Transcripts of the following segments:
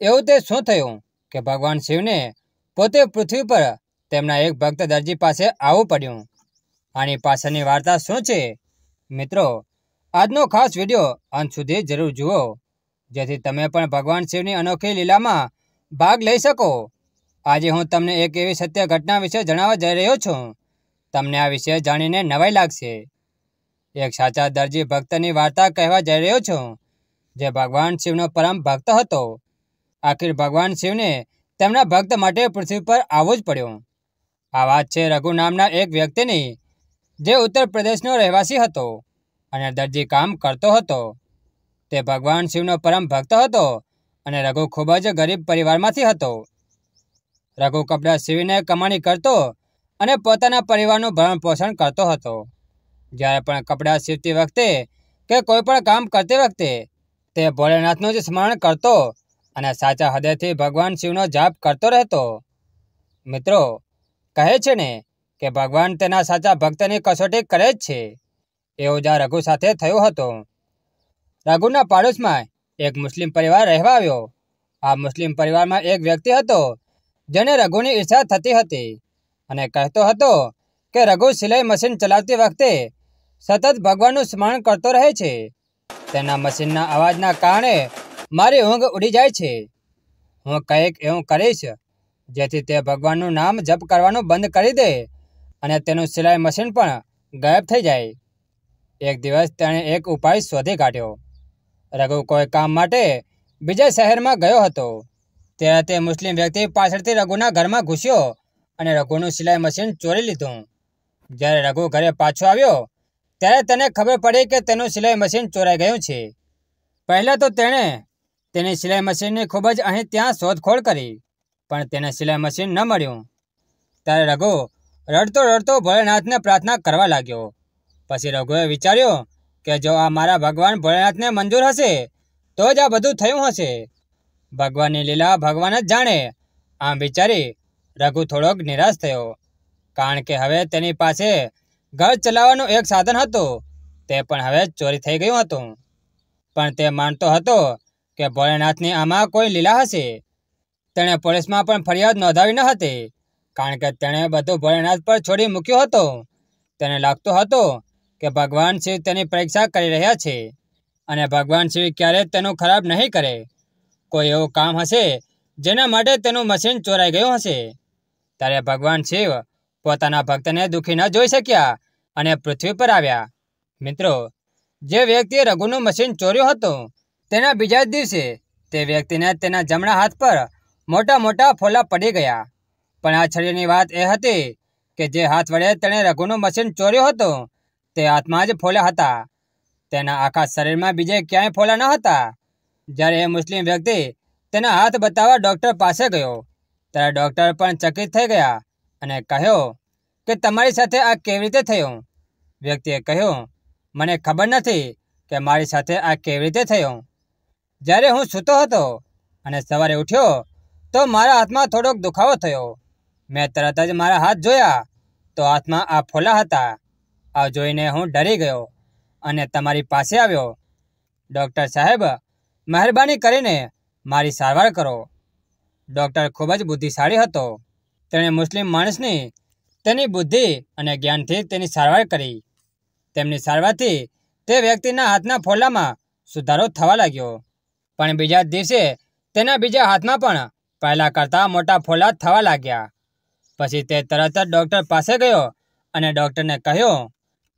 એવું તે શું થયું કે ભગવાન શિવને પોતે પૃથ્વી પર તેમના એક ભક્ત દરજી પાસે આવવું પડ્યું? આની પાછળની વાર્તા શું છે? મિત્રો, આજનો ખાસ વિડીયો અંત સુધી જરૂર જુઓ, જેથી તમે પણ ભગવાન શિવની અનોખી લીલામાં ભાગ લઈ શકો. આજે હું તમને એક એવી સત્ય ઘટના વિશે જણાવવા જઈ રહ્યો છું. તમને આ વિશે જાણીને નવાઈ લાગશે. એક સાચા દરજી ભક્તની વાર્તા કહેવા જઈ રહ્યો છું, જે ભગવાન શિવનો પરમ ભક્ત હતો. આખિર ભગવાન શિવને તેમના ભક્ત માટે પૃથ્વી પર આવવું જ પડ્યું. આ વાત છે રઘુ નામના એક વ્યક્તિની, જે ઉત્તર પ્રદેશનો રહેવાસી હતો અને દરજી કામ કરતો હતો. તે ભગવાન શિવનો પરમ ભક્ત હતો અને રઘુ ખૂબ જ ગરીબ પરિવારમાંથી હતો. રઘુ કપડાં સીવીને કમાણી કરતો અને પોતાના પરિવારનું ભરણ પોષણ કરતો હતો. જ્યારે પણ કપડાં સીવતી વખતે કે કોઈ પણ કામ કરતી વખતે તે ભોળેનાથનું જ સ્મરણ કરતો અને સાચા હૃદયથી ભગવાન શિવનો જાપ કરતો રહેતો. મિત્રો, કહે છે ને કે ભગવાન તેના સાચા ભક્તની કસોટી કરે જ છે. એવું જ આ રઘુ સાથે થયું હતું. રઘુના પાડોશમાં એક મુસ્લિમ પરિવાર રહેવા આવ્યો. આ મુસ્લિમ પરિવારમાં એક વ્યક્તિ હતો, જેને રઘુની ઈર્ષા થતી હતી અને કહેતો હતો કે રઘુ સિલાઈ મશીન ચલાવતી વખતે સતત ભગવાનનું સ્મરણ કરતો રહે છે. તેના મશીનના અવાજના કારણે મારી ઊંઘ ઉડી જાય છે. હું કંઈક એવું કરીશ જેથી તે ભગવાનનું નામ જપ કરવાનું બંધ કરી દે અને તેનું સિલાઈ મશીન પણ ગાયબ થઈ જાય. એક દિવસ તેણે એક ઉપાય શોધી કાઢ્યો. રઘુ કોઈ કામ માટે બીજા શહેરમાં ગયો હતો. ત્યારે તે મુસ્લિમ વ્યક્તિ પાછળથી રઘુના ઘરમાં ઘૂસ્યો અને રઘુનું સિલાઈ મશીન ચોરી લીધું. જ્યારે રઘુ ઘરે પાછો આવ્યો ત્યારે તેને ખબર પડી કે તેનું સિલાઈ મશીન ચોરાઈ ગયું છે. પહેલાં તો તેણે તેની સિલાઈ મશીનની ખૂબ જ અહીં ત્યાં શોધખોળ કરી, પણ તેને સિલાઈ મશીન ન મળ્યું. ત્યારે રઘુ રડતો રડતો ભોળેનાથને પ્રાર્થના કરવા લાગ્યો. પછી રઘુએ વિચાર્યું કે જો આ મારા ભગવાન ભોળેનાથને મંજૂર હશે તો જ આ બધું થયું હશે. ભગવાનની લીલા ભગવાન જ જાણે. આમ વિચારી રઘુ થોડોક નિરાશ થયો, કારણ કે હવે તેની પાસે ઘર ચલાવવાનું એક સાધન હતું, તે પણ હવે ચોરી થઈ ગયું હતું. પણ તે માનતો હતો કે ભોળેનાથની આમાં કોઈ લીલા હશે. તેણે પોલીસમાં પણ ફરિયાદ નોંધાવી ન હતી, કારણ કે તેણે બધું ભોળેનાથ પર છોડી મૂક્યું હતું. તેને લાગતું હતું કે ભગવાન શિવ તેની પરીક્ષા કરી રહ્યા છે અને ભગવાન શિવ ક્યારેય તેનું ખરાબ નહીં કરે. કોઈ એવું કામ હશે જેના માટે તેનું મશીન ચોરાઈ ગયું હશે. ત્યારે ભગવાન શિવ પોતાના ભક્તને દુઃખી ન જોઈ શક્યા અને પૃથ્વી પર આવ્યા. મિત્રો, જે વ્યક્તિએ રઘુનું મશીન ચોર્યું હતું, તેના બીજા જ દિવસે તે વ્યક્તિને તેના જમણા હાથ પર મોટા મોટા ફોલ્લા પડી ગયા. પણ આશ્ચર્યની વાત એ હતી કે જે હાથ વડે તેણે રઘુનું મશીન ચોર્યું હતું, તે હાથમાં જ ફોલ્લા હતા. તેના આખા શરીરમાં બીજે ક્યાંય ફોલ્લા ન હતા. જ્યારે એ મુસ્લિમ વ્યક્તિ તેના હાથ બતાવવા ડૉક્ટર પાસે ગયો, ત્યારે ડૉક્ટર પણ ચકિત થઈ ગયા અને કહ્યું કે તમારી સાથે આ કેવી રીતે થયું? વ્યક્તિએ કહ્યું, મને ખબર નથી કે મારી સાથે આ કેવી રીતે થયું. જ્યારે હું સૂતો હતો અને સવારે ઉઠ્યો તો મારા હાથમાં થોડોક દુખાવો થયો. મેં તરત જ મારા હાથ જોયા તો હાથમાં આ ફોલ્લા હતા. આ જોઈને હું ડરી ગયો અને તમારી પાસે આવ્યો. ડૉક્ટર સાહેબ, મહેરબાની કરીને મારી સારવાર કરો. ડૉક્ટર ખૂબ જ બુદ્ધિશાળી હતો. તેણે મુસ્લિમ માણસની તેની બુદ્ધિ અને જ્ઞાનથી તેની સારવાર કરી. તેમની સારવારથી તે વ્યક્તિના હાથના ફોલ્લામાં સુધારો થવા લાગ્યો. પણ બીજા જ દિવસે તેના બીજા હાથમાં પણ પહેલાં કરતાં મોટા ફોલ્લા થવા લાગ્યા. પછી તે તરત જ ડૉક્ટર પાસે ગયો અને ડૉક્ટરને કહ્યું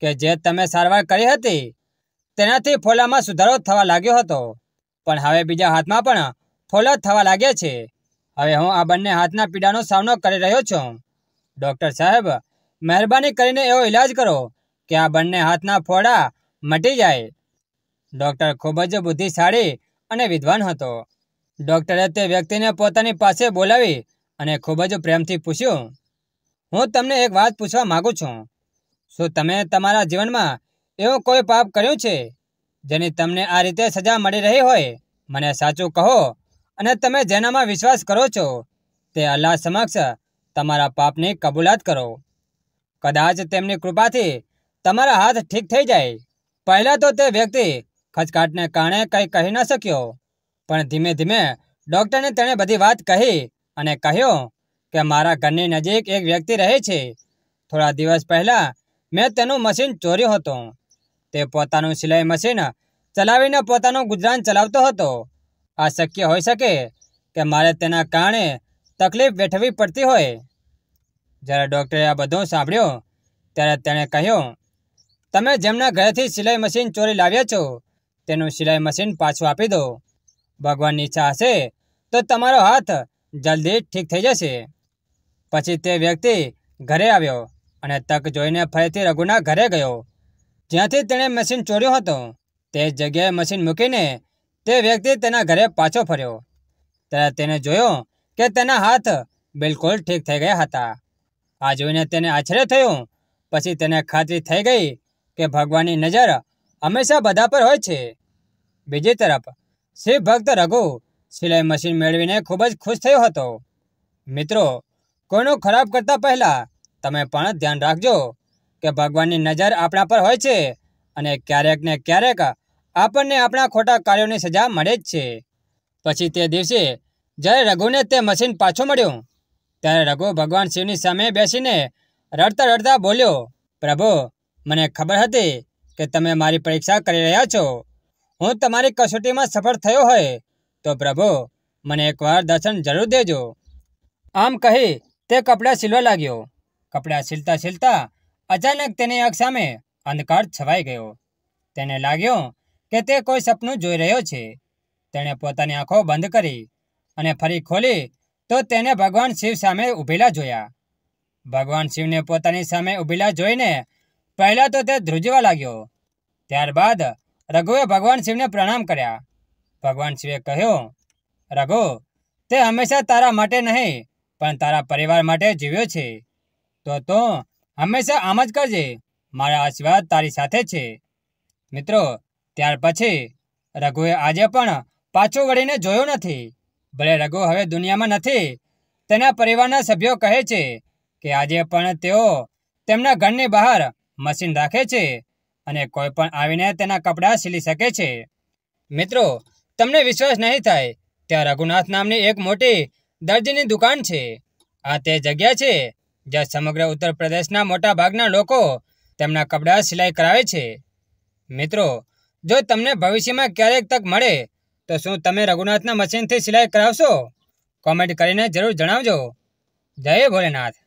કે જે તમે સારવાર કરી હતી તેનાથી ફોલ્લામાં સુધારો થવા લાગ્યો હતો, પણ હવે બીજા હાથમાં પણ ફોલ્લા થવા લાગ્યા છે. હવે હું આ બંને હાથના પીડાનો સામનો કરી રહ્યો છું. ડૉક્ટર સાહેબ, મહેરબાની કરીને એવો ઈલાજ કરો કે આ બંને હાથના ફોડા મટી જાય. ડૉક્ટર ખૂબ જ બુદ્ધિશાળી અને વિદ્વાન હતો. ડૉક્ટરે તે વ્યક્તિને પોતાની પાસે બોલાવી અને ખૂબ જ પ્રેમથી પૂછ્યું, હું તમને એક વાત પૂછવા માગું છું. શું તમે તમારા જીવનમાં એવું કોઈ પાપ કર્યું છે જેની તમને આ રીતે સજા મળી રહી હોય? મને સાચું કહો અને તમે જેનામાં વિશ્વાસ કરો છો તે અલ્લાહ સમક્ષ તમારા પાપની કબૂલાત કરો. કદાચ તેમની કૃપાથી તમારા હાથ ઠીક થઈ જાય. પહેલાં તો તે વ્યક્તિ ખચકાટને કારણે કંઈ કહી ન શક્યો, પણ ધીમે ધીમે ડૉક્ટરને તેણે બધી વાત કહી અને કહ્યું કે મારા ઘરની નજીક એક વ્યક્તિ રહે છે. થોડા દિવસ પહેલાં મેં તેનું મશીન ચોર્યું હતું. તે પોતાનું સિલાઈ મશીન ચલાવીને પોતાનું ગુજરાન ચલાવતો હતો. આ શક્ય હોઈ શકે કે મારે તેના કારણે તકલીફ વેઠવી પડતી હોય. જ્યારે ડૉક્ટરે આ બધું સાંભળ્યું ત્યારે તેણે કહ્યું, તમે જેમના ઘરેથી સિલાઈ મશીન ચોરી લાવ્યા છો તેનું સિલાઈ મશીન પાછું આપી દો. ભગવાનની ઈચ્છા હશે તો તમારો હાથ જલ્દી ઠીક થઈ જશે. પછી તે વ્યક્તિ ઘરે આવ્યો અને તક જોઈને ફરીથી રઘુના ઘરે ગયો, જ્યાંથી તેણે મશીન ચોર્યું હતું. તે જ જગ્યાએ મશીન મૂકીને તે વ્યક્તિ તેના ઘરે પાછો ફર્યો. ત્યારે તેને જોયું કે તેના હાથ બિલકુલ ઠીક થઈ ગયા હતા. આ જોઈને તેને આશ્ચર્ય થયું. પછી તેને ખાતરી થઈ ગઈ કે ભગવાનની નજર હંમેશા બધા પર હોય છે. બીજી તરફ શિવ ભક્ત રઘુ સિલાઈ મશીન મેળવીને ખૂબ જ ખુશ થયો હતો. મિત્રો, કોઈનું ખરાબ કરતા પહેલાં તમે પણ ધ્યાન રાખજો કે ભગવાનની નજર આપણા પર હોય છે અને ક્યારેક ને ક્યારેક આપણને આપણા ખોટા કાર્યોની સજા મળે જ છે. પછી તે દિવસે જ્યારે રઘુને તે મશીન પાછું મળ્યું ત્યારે રઘુ ભગવાન શિવની સામે બેસીને રડતા રડતા બોલ્યો, પ્રભુ, મને ખબર હતી કે તમે મારી પરીક્ષા કરી રહ્યા છો. હું તમારી કસોટીમાં સફળ થયો હોય તો પ્રભુ મને એકવાર દર્શન જરૂર દેજો. આમ કહી તે કપડાં સીલવા લાગ્યો. કપડાં સીલતા સીલતા અચાનક તેની આંખ સામે અંધકાર છવાઈ ગયો. તેને લાગ્યું કે તે કોઈ સપનું જોઈ રહ્યો છે. તેણે પોતાની આંખો બંધ કરી અને ફરી ખોલી તો તેને ભગવાન શિવ સામે ઊભેલા જોયા. ભગવાન શિવને પોતાની સામે ઊભેલા જોઈને પહેલાં તો તે ધ્રુજવા લાગ્યો. ત્યારબાદ રઘુએ ભગવાન શિવને પ્રણામ કર્યા. ભગવાન શિવે કહ્યું, રઘુ, તે હંમેશા તારા માટે નહીં પણ તારા પરિવાર માટે જીવ્યો છે. તો તું હંમેશા આમ જ કરજે. મારા આશીર્વાદ તારી સાથે છે. મિત્રો, ત્યાર પછી રઘુએ આજે પણ પાછું વળીને જોયું નથી. ભલે રઘુ હવે દુનિયામાં નથી, તેના પરિવારના સભ્યો કહે છે કે આજે પણ તેઓ તેમના ઘરની બહાર મશીન રાખે છે અને કોઈ પણ આવીને તેના કપડાં સીલી શકે છે. મિત્રો, તમને વિશ્વાસ નહીં થાય, ત્યાં રઘુનાથ નામની એક મોટી દરજીની દુકાન છે. આ તે જગ્યા છે જ્યાં સમગ્ર ઉત્તર પ્રદેશના મોટા ભાગના લોકો તેમના કપડાં સિલાઈ કરાવે છે. મિત્રો, જો તમને ભવિષ્યમાં ક્યારેક તક મળે તો શું તમે રઘુનાથના મશીનથી સિલાઈ કરાવશો? કોમેન્ટ કરીને જરૂર જણાવજો. જય ભોલેનાથ.